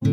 Ось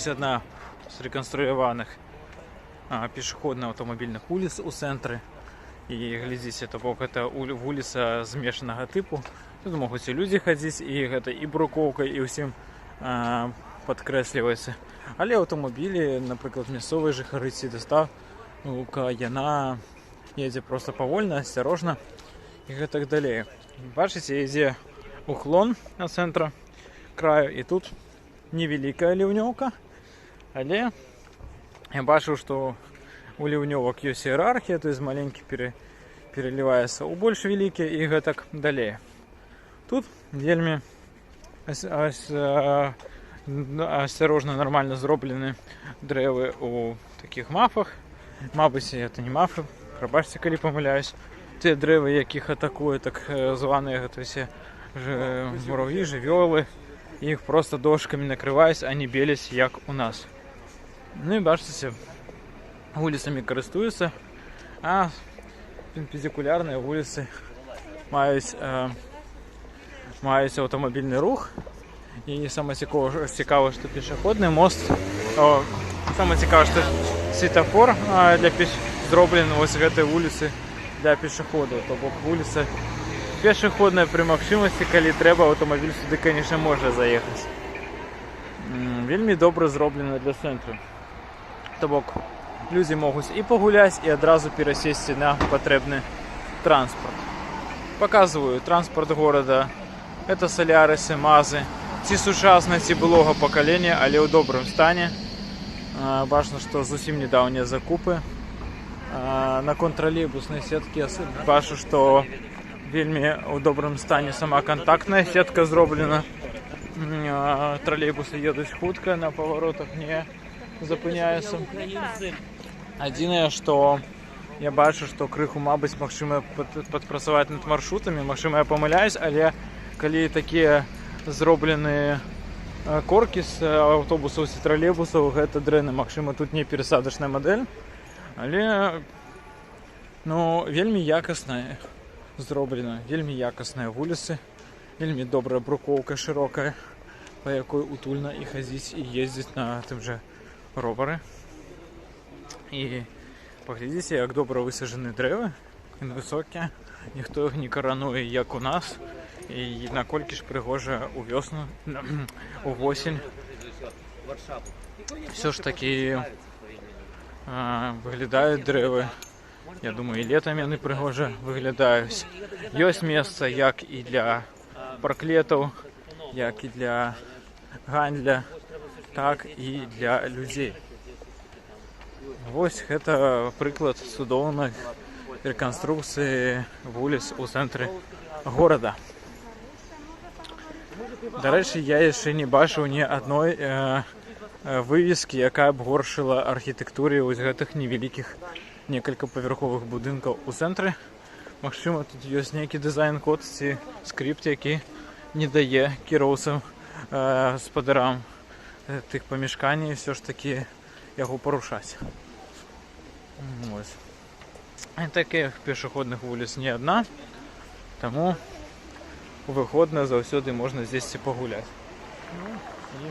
одна з реконструйованих пішохідних автомобільних вулиць у центрі. І глядите, то бок это вулиця змішаного типу. Тут можуть і люди ходити, і бруковка, і усім підкреслюється. Але автомобілі, наприклад, місцеві жихари ці доставка, яна їде просто повольно, осторожно і так далі. Бачите, йде уклон на центр краю, і тут невелика ливневка, але я бачу, что у ливневок есть иерархия, то есть маленький переливается у больш великий и гэтак далее. Тут вельми осторожно, нормально зроблены дрэвы у таких мафах. Мабуть, это не мафы, пробачьте, коли помиляюсь. Те дрэвы, яких атакують так звані муравьи, живёлы. Их просто дошками накрываюсь, а не белись, як у нас. Ну і бачите, вулицями користуються, а перпендикулярні вулиці мають автомобільний рух. І саме цікаве, що пішохідний мост, саме цікаве, що світофор зроблений ось в цій вулиці для пішоходів. Тобто вулиця пешеходная при максимумости, коли треба, автомобіль сюди, конечно, може заїхати. Вельми добре зроблено для центру. Тобто люди можуть і погуляти, і одразу пересісти на потрібний транспорт. Показую транспорт города. Это Соляриси, Мази. Ці сучасні, ці былого покоління, але у доброму стані. Бачно, що зовсім недавні закупи. На контролейбусной сетке бачу, що вельми у доброму стані сама контактна сетка зроблена. Тролейбуси їдуть хутко, на поворотах не зупиняються. Єдине, що я бачу, що криху, мабуть, можливо підпрацювати над маршрутами, можливо, я помиляюсь, але коли такі зроблені корки з автобусів і тролейбусів, це древне, можливо, тут не пересадочна модель, але вельми якісна зроблена, вельми якісні вулиці, вельми добра бруковка широка, по якій утульно і ходити, і їздити на тим же ровері. І поглядите, як добре висаджені дерева, високі, ніхто їх не коронує, як у нас, і накольки ж пригоже у весну, у осінь. Все ж таки виглядають дерева. Я думаю, і літом вони пригоже виглядають. Є місце як і для парклетів, як і для гандля, так і для людей. Ось це приклад судовної реконструкції вулиць у центрі города. До речі, я ще не бачив ні одної вивіски, яка б горшила архітектурі ось гэтых невеликих некалькапавярховых будинків у центрі. Можливо, тут є некий дизайн-код ці скрипт, який не дає кіроўцам, спадарам тих помешкань все ж таки його порушати. Ось. І таких пішохідних вулиць не одна, тому у вихідні завжди можна здесь погуляти. І,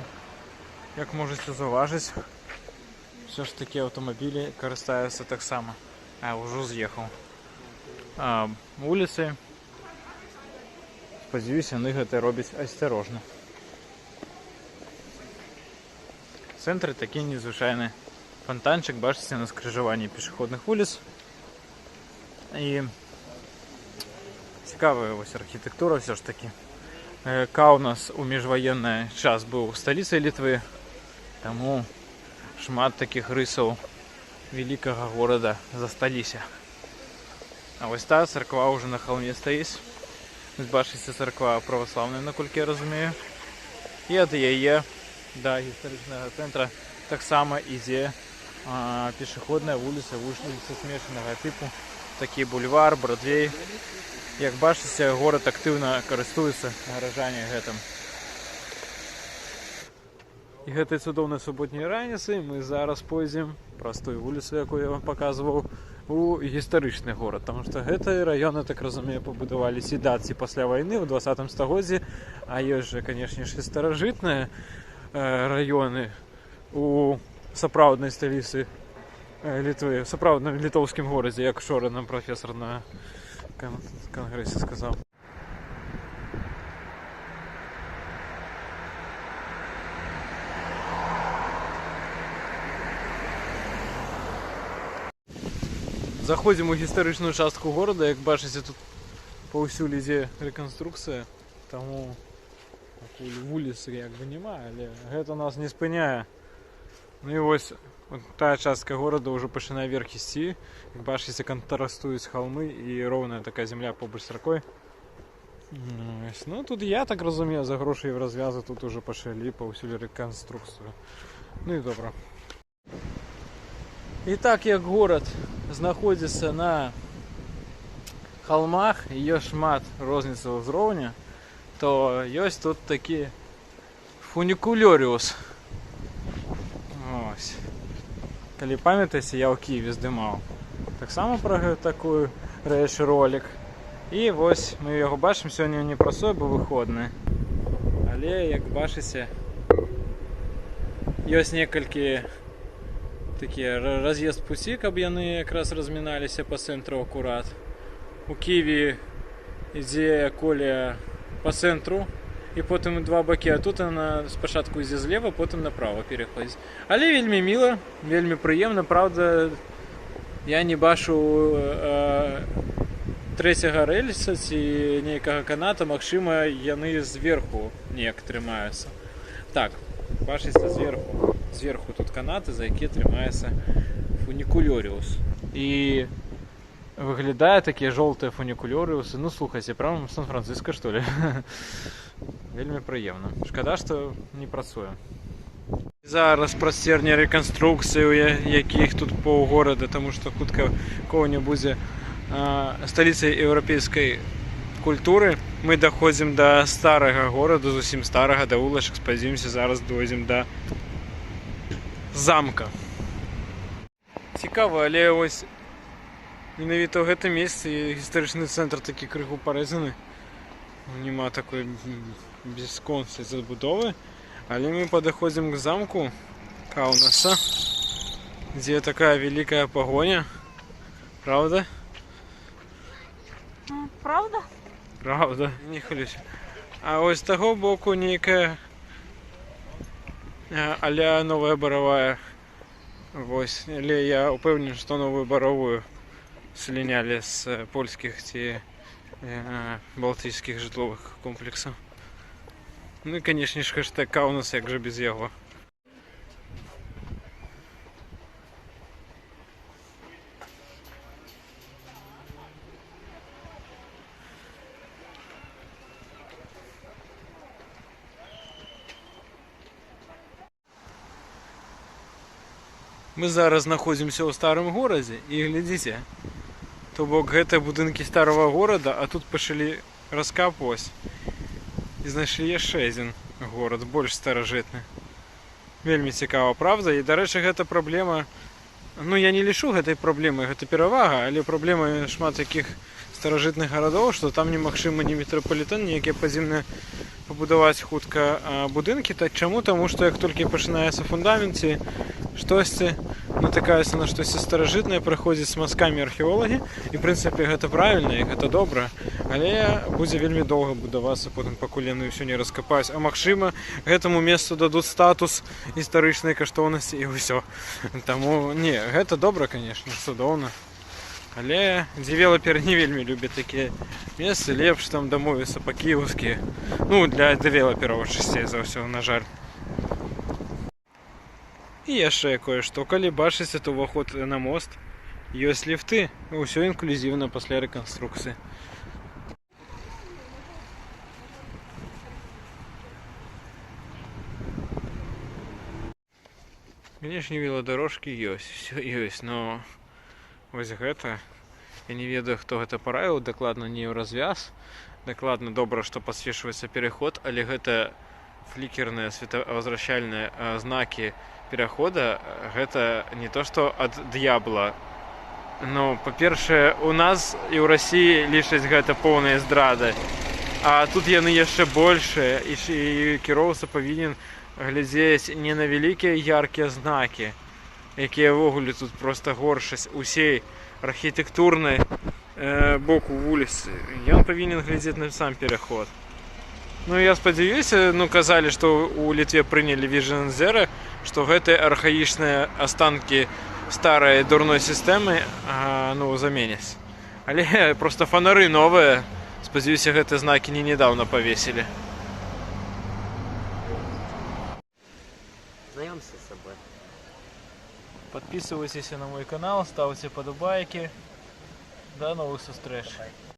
як можете зауважити, все ж таки автомобілі користуються так само. Уже з'їхав. Вулиці, сподіваюся, вони це роблять осторожно. В центрі такий незвичайний фонтанчик, бачите, на скрижуванні пішохідних вулиць. І цікава ось архітектура все ж таки. Каунас у міжвоєнний час був столицею Литви, тому шмат таких рисів великого города засталися. А ось та церква вже на холмі стоїть. бачиться церква православна, наколькі я розумію. І ад яе да гістарычнага цэнтра таксама ідзе пешаходная вуліца, вуліца змешанага типу, такі бульвар, Бродвей. Як бачыце, горад актыўна карыстуецца гараджане гэтым. І гэтай цудоўнай суботняй раніцай мы зараз пойдзем праз тую вуліцу, якую я вам паказваў, у гістарычны горад, таму што гэты раён, я так разумею, пабудавалі ці пасля вайны ў 20 стагоддзі, а ёсць жа, канешне ж, старажытныя раёны у сапраўднай сталіцы Літвы, сапраўдным літоўскім горадзе, як учора нам прафесар на кангрэсе сказаў. Заходзім у гістарычную частку горада, як бачыце, тут паўсюль ідзе рэканструкцыя, таму вуліцы як бы няма, але гэта нас не спыняе. Ну і вось тая частка горада ўжо пачынае вверх ісці, як бачыце, кантрастуюць халмы і роўная такая зямля побач з ракой. Ну тут, я так разумею, за грошы Еўразвязу тут уже пачалі паўсюль рэканструкцыю. Ну і добра. І так як горад знаходзіцца на холмах і ёсць шмат розніцаў узроўня, то ёсць тут такі фунікулёрыус. Ось. Калі памятаеце, я ў Кіеве здымаў таксама пра такую рэч ролик. І вось мы яго бачым, сёння не працуе, бо выходны. Але як бачыце, ёсць некалькі такие разъезд пути, каб яны якраз разміналіся по цэнтру акурат. У Киеве ідзе колея по цэнтру і потым два бакі, а тут она спачатку ідзе злева, потым направо пераходзіць. Але вельмі міла, вельмі прыемна, правда, я не бачу трэцяга рэльса ці нейкага каната, магчыма, яны зверху неяк трымаюцца. Так, бачыце зверху тут канаты, за якія трымаецца фунікулёрыус. І выглядае такія жоўтыя фунікулёрыусы. Ну, слухайце, прямо Сан-Франциско, што ли? Вельмі прыемна. Шкада, што не працуе. Зараз прасцерне рэканструкцыі, якіх тут паўгорада, таму што хутка коўня будзе сталіцай еўрапейскай культуры. Мы даходзім да старага горада, зусім старага, да вулачак, спадзяёмся, зараз дойдзем да замка. Цікава, але ось менавіта ў гэтым месцы гістарычны цэнтр такі крыху парэзаны. Нема такой бясконцай забудовы, але мы падыходзім к замку Каунаса, дзе такая вялікая пагоня. Правда? Правда? Правда, не хвалюсь. А ось з таго боку нейкая а-ля новая баравая. Вось, але я упэўнены, што новую баровую слінялі з польскіх ці балтыйскіх жытловых комплексаў. Ну і, канешне ж, хэштэг Каунас, як жа без яго. Мы зараз знаходзімся ў старым горадзе і глядзіце, то бок гэта будынкі старого горада, а тут пачалі раскапваць і знайшлі яшчэ адзін горад, больш старажытны. Вельмі цікава, правда? І, дарэчы, гэта праблема, ну я не лічу гэтай праблемай, гэта перавага, але праблема шмат якіх старажытных гарадоў, што там немагчыма ні метрапалітэн, ніякія падземныя пабудаваць хутка будынкі. Так чаму? Таму што як толькі пачынаецца фундамент ці штосьці натыкаецца на штосьці старажытнае, прыходзяць з мазкамі археолагі, і в прынцыпе гэта правільна і гэта добра, але будзе вельмі доўга будавацца потым, пакуль яны ўсё не раскапаюць. А магчыма, гэтаму месцу дадуць статус гістарычнай каштоўнасці і ўсё. Таму не, гэта добра, канешне, цудоўна. Але дзевелаперы не вельмі любяць такія месцы, лепш там дамовіцца па-кіеўскі. Ну, для дэвелапераў часцей за ўсё, на жаль. І яшчэ кое-што, калі бачыце, то ўваход на мост, ёсць ліфты, ўсё інклюзіўна пасля рэканструкцыі. Конечно, велодорожкі ёсць, все ёсць, но вось гэта, я не ведаю, хто гэта параіў, дакладна не ў развяз, дакладна добра, што падсвечваецца пераход, але гэта флікерныя светавозвращальныя знакі перахода, гэта не то, што ад д'ябла. Ну, па-першае, у нас і ў Расіі лічаць гэта поўнай здрады, а тут яны яшчэ большыя, і кіроўца павінен глядзець не на вялікія яркія знакі, якія ўвогуле тут проста горшасць усей архітэктурнай боку вуліцы. Ён павінен глядзець на сам пераход. Ну, я спадзяюся, ну, казалі, што ў Літве прынялі Vision Zero, што гэтыя архаічныя астанкі старай дурной сістэмы, ну, заменяць. Але проста фанары новыя, спадзяюся, гэтыя знакі не нядаўна павесілі. Знайомся з собой. Подписывайтесь на мой канал, ставьте подобайки. До новых встреч.